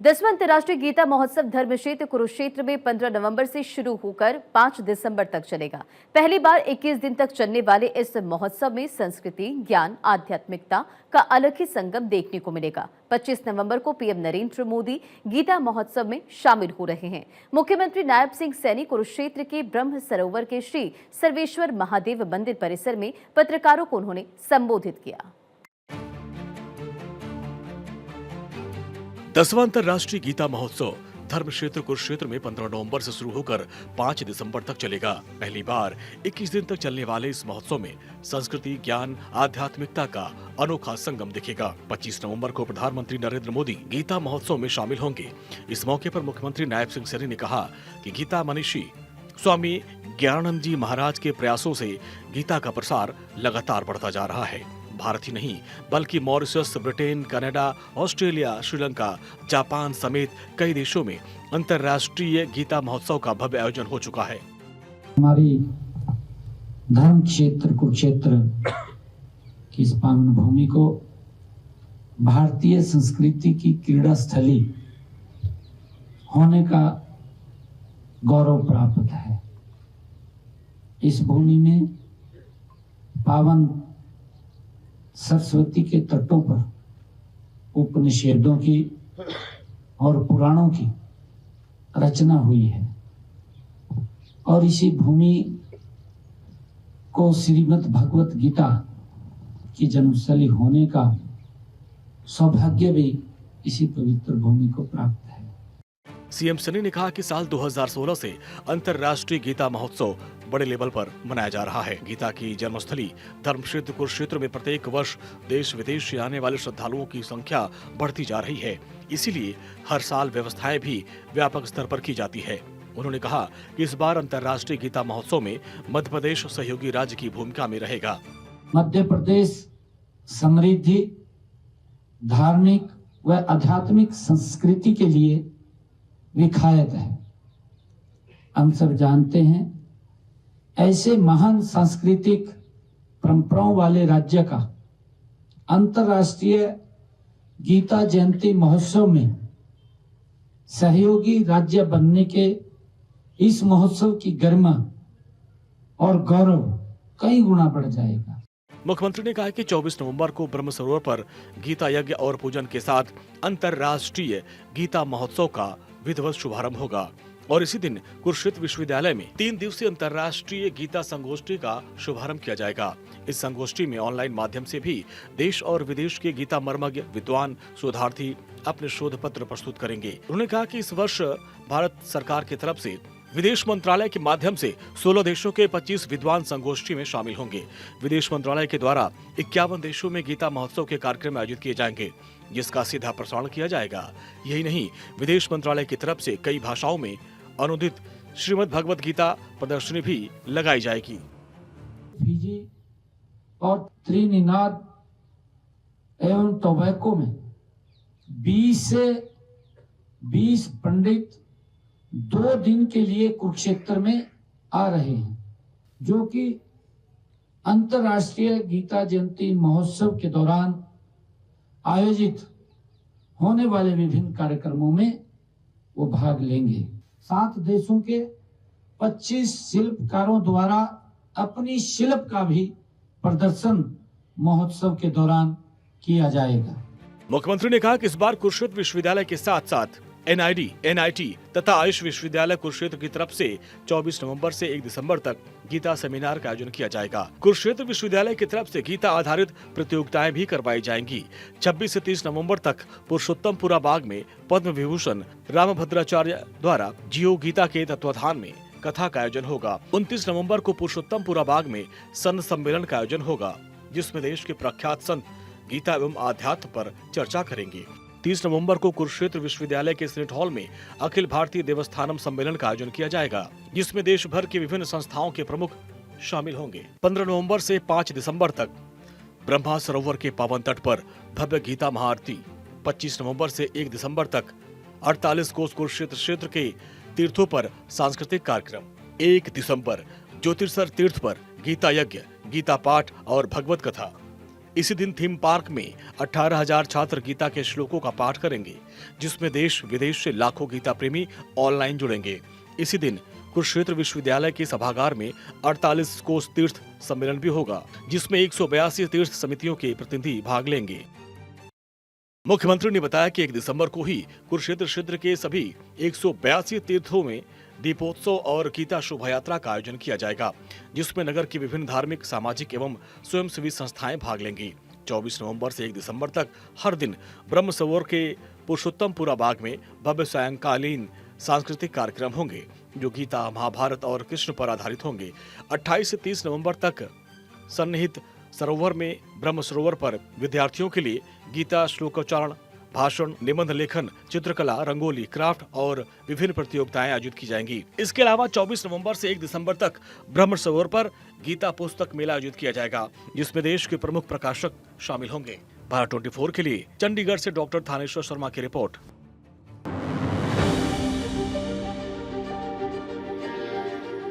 10वां अंतर्राष्ट्रीय गीता महोत्सव धर्म क्षेत्र कुरुक्षेत्र में 15 नवंबर से शुरू होकर 5 दिसंबर तक चलेगा। पहली बार 21 दिन तक चलने वाले इस महोत्सव में संस्कृति, ज्ञान, आध्यात्मिकता का अलग ही संगम देखने को मिलेगा। 25 नवंबर को पीएम नरेंद्र मोदी गीता महोत्सव में शामिल हो रहे हैं। मुख्यमंत्री नायब सिंह सैनी कुरुक्षेत्र के ब्रह्म सरोवर के श्री सर्वेश्वर महादेव मंदिर परिसर में पत्रकारों को उन्होंने संबोधित किया। 10वां अंतर्राष्ट्रीय गीता महोत्सव धर्म क्षेत्र कुरुक्षेत्र में 15 नवंबर से शुरू होकर 5 दिसंबर तक चलेगा। पहली बार 21 दिन तक चलने वाले इस महोत्सव में संस्कृति, ज्ञान, आध्यात्मिकता का अनोखा संगम दिखेगा। 25 नवंबर को प्रधानमंत्री नरेंद्र मोदी गीता महोत्सव में शामिल होंगे। इस मौके पर मुख्यमंत्री नायब सिंह सैनी ने कहा कि गीता मनीषी स्वामी ज्ञानानंद जी महाराज के प्रयासों से गीता का प्रसार लगातार बढ़ता जा रहा है। भारत ही नहीं बल्कि Mauritius, Britain, Canada, Australia, Sri Lanka, Japan समेत कई देशों में अंतर्राष्ट्रीय गीता महोत्सव का भव्य आयोजन हो चुका है। हमारी धर्म क्षेत्र कुरुक्षेत्र की इस पावन भूमि को भारतीय संस्कृति की क्रीड़ा स्थली होने का गौरव प्राप्त है। इस भूमि में पावन सरस्वती के तटों पर उपनिषदों की और पुराणों की रचना हुई है और इसी भूमि को श्रीमद् भगवत गीता की जन्मस्थली होने का सौभाग्य भी इसी पवित्र भूमि को प्राप्त है। सीएम सैनी ने कहा कि साल 2016 से अंतर्राष्ट्रीय गीता महोत्सव बड़े लेवल पर मनाया जा रहा है। गीता की जन्मस्थली धर्म क्षेत्र कुरुक्षेत्र में प्रत्येक वर्ष देश विदेश से आने वाले श्रद्धालुओं की संख्या बढ़ती जा रही है। इसीलिए हर साल व्यवस्थाएं भी व्यापक स्तर पर की जाती है। उन्होंने कहा कि इस बार अंतर्राष्ट्रीय गीता महोत्सव में मध्य प्रदेश सहयोगी राज्य की भूमिका में रहेगा। मध्य प्रदेश समृद्धि, धार्मिक व आध्यात्मिक संस्कृति के लिए विख्यात है। हम सब जानते हैं ऐसे महान सांस्कृतिक परंपराओं वाले राज्य का अंतर्राष्ट्रीय गीता जयंती महोत्सव में सहयोगी राज्य बनने के इस महोत्सव की गरिमा और गौरव कई गुना बढ़ जाएगा। मुख्यमंत्री ने कहा कि 24 नवंबर को ब्रह्म सरोवर पर गीता यज्ञ और पूजन के साथ अंतर्राष्ट्रीय गीता महोत्सव का विधिवत शुभारंभ होगा और इसी दिन कुरुक्षेत्र विश्वविद्यालय में 3 दिवसीय अंतर्राष्ट्रीय गीता संगोष्ठी का शुभारंभ किया जाएगा। इस संगोष्ठी में ऑनलाइन माध्यम से भी देश और विदेश के गीता मर्मज्ञ, विद्वान, शोधार्थी अपने शोध पत्र प्रस्तुत करेंगे। उन्होंने कहा कि इस वर्ष भारत सरकार की तरफ से विदेश मंत्रालय के माध्यम से 16 देशों के 25 विद्वान संगोष्ठी में शामिल होंगे। विदेश मंत्रालय के द्वारा 51 देशों में गीता महोत्सव के कार्यक्रम आयोजित किए जाएंगे, जिसका सीधा प्रसारण किया जाएगा। यही नहीं, विदेश मंत्रालय की तरफ से कई भाषाओं में अनुदित श्रीमद् भगवत गीता प्रदर्शनी भी लगाई जाएगी। फिजी और त्रिनिदाद एवं टोबैको में 20 से 20 पंडित 2 दिन के लिए कुरुक्षेत्र में आ रहे हैं, जो कि अंतर्राष्ट्रीय गीता जयंती महोत्सव के दौरान आयोजित होने वाले विभिन्न कार्यक्रमों में वो भाग लेंगे। 7 देशों के 25 शिल्पकारों द्वारा अपनी शिल्प का भी प्रदर्शन महोत्सव के दौरान किया जाएगा। मुख्यमंत्री ने कहा कि इस बार कुरुक्षेत्र विश्वविद्यालय के साथ साथ एनआईडी, एनआईटी तथा आयुष विश्वविद्यालय कुरुक्षेत्र की तरफ से 24 नवंबर से 1 दिसंबर तक गीता सेमिनार का आयोजन किया जाएगा। कुरुक्षेत्र विश्वविद्यालय की तरफ से गीता आधारित प्रतियोगिताएं भी करवाई जाएंगी। 26 से 30 नवंबर तक पुरुषोत्तमपुरा बाग में पद्म विभूषण रामभद्राचार्य द्वारा जियो गीता के तत्वाधान में कथा का आयोजन होगा। 29 नवंबर को पुरुषोत्तमपुरा बाग में संत सम्मेलन का आयोजन होगा, जिसमें देश के प्रख्यात संत गीता एवं आध्यात्म पर चर्चा करेंगे। 30 नवंबर को कुरुक्षेत्र विश्वविद्यालय के सीनेट हॉल में अखिल भारतीय देवस्थानम सम्मेलन का आयोजन किया जाएगा, जिसमें देश भर की विभिन्न संस्थाओं के प्रमुख शामिल होंगे। 15 नवंबर से 5 दिसंबर तक ब्रह्मा सरोवर के पावन तट पर भव्य गीता महाआरती। 25 नवंबर से 1 दिसंबर तक 48 कोस कुरुक्षेत्र क्षेत्र के तीर्थों पर सांस्कृतिक कार्यक्रम। 1 दिसंबर ज्योतिर्सर तीर्थ पर गीता यज्ञ, गीता पाठ और भगवत कथा। इसी दिन थीम पार्क में 18,000 छात्र गीता के श्लोकों का पाठ करेंगे, जिसमें देश विदेश से लाखों गीता प्रेमी ऑनलाइन जुड़ेंगे। इसी दिन कुरुक्षेत्र विश्वविद्यालय के सभागार में 48 कोस तीर्थ सम्मेलन भी होगा, जिसमें 182 तीर्थ समितियों के प्रतिनिधि भाग लेंगे। मुख्यमंत्री ने बताया कि 1 दिसंबर को ही कुरुक्षेत्र क्षेत्र के सभी 182 तीर्थों में दीपोत्सव और गीता शोभा यात्रा का आयोजन किया जाएगा, जिसमें नगर की विभिन्न धार्मिक, सामाजिक एवं स्वयंसेवी संस्थाएं भाग लेंगी। 24 नवंबर से 1 दिसंबर तक हर दिन ब्रह्म सरोवर के पुरुषोत्तमपुरा बाग में भव्य सायंकालीन सांस्कृतिक कार्यक्रम होंगे, जो गीता, महाभारत और कृष्ण पर आधारित होंगे। 28 से 30 नवंबर तक सन्निहित सरोवर में ब्रह्म सरोवर पर विद्यार्थियों के लिए गीता श्लोकोच्चारण, भाषण, निबंध लेखन, चित्रकला, रंगोली, क्राफ्ट और विभिन्न प्रतियोगिताएं आयोजित की जाएंगी। इसके अलावा 24 नवंबर से 1 दिसंबर तक ब्रह्म सरोवर पर गीता पुस्तक मेला आयोजित किया जाएगा, जिसमें देश के प्रमुख प्रकाशक शामिल होंगे। भारत 24 के लिए चंडीगढ़ से डॉक्टर थानेश्वर शर्मा की रिपोर्ट।